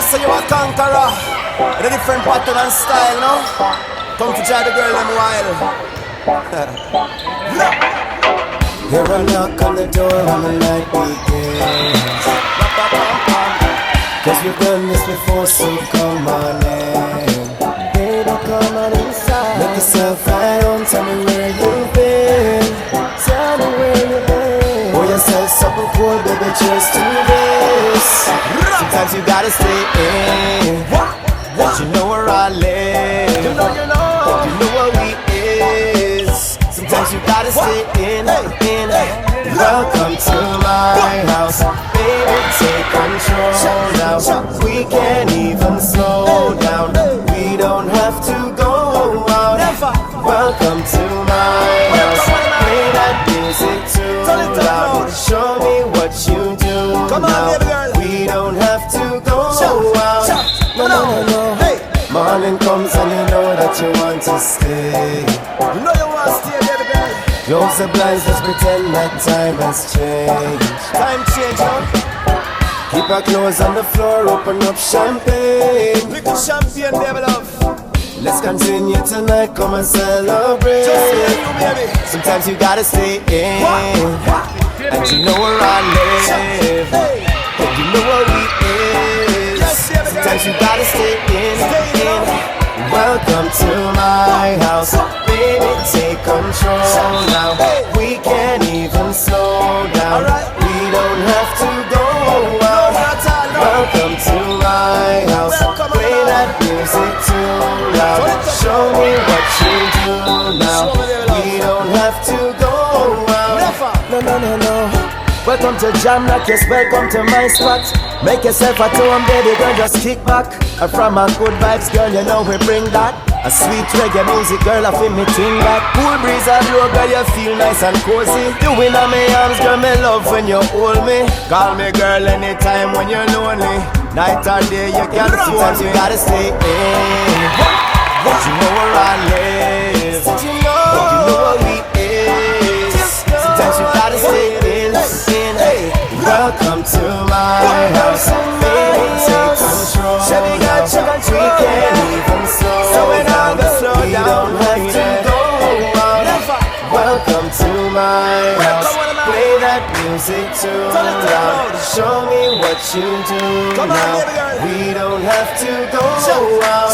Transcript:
say you a conqueror with a different pattern and style, no? Come to try the girl them wild. Hear a knock on the door when the night begins. Cause we've done this before, so come on in. Baby, come on inside. Make yourself at home, tell me where you've been. Tell me where you've been. Pour yourself something cool, baby, just do this. Sometimes you gotta stay in. But you know where I live. You know what we is. Sometimes you gotta stay in. Welcome to my house. Baby, take control now. We can't even slow down. We don't have to go out. Welcome to my house. Play that music too loud. Show me what you do now. We don't have to go out. No. Morning comes and you know that you want to stay. You know you want to stay, baby girl. Close the blinds, just pretend that time has changed. Time change, huh? Keep our clothes on the floor, open up champagne. Little champagne, baby love. Let's continue tonight, come and celebrate. Just you, baby. Sometimes you gotta stay in. And you know where I live. And you know where we is. Sometimes you gotta stay in. Welcome to my house. Baby, take control now. We can't even slow down. We don't have to go out. Welcome to my house. Play that music too loud. Show me what you do now. We don't have to go out. No. Welcome to Jam Rock, yes, welcome to my spot. Make yourself at home, baby girl, just kick back. And from a good vibes, girl, you know we bring that. A sweet reggae music, girl, I feel me ting back. Cool breeze and blow, girl, you feel nice and cozy. You in on my arms, girl, me love when you hold me. Call me girl anytime when you're lonely. Night or day, you can sometimes you gotta stay in. But you know where I live. But you know where we is. Sometimes you gotta stay in. Welcome to my house. Baby, take control. We can't even slow down. We don't have to go out. Welcome to my house. Play that music too loud. Show me what you do now. We don't have to go out.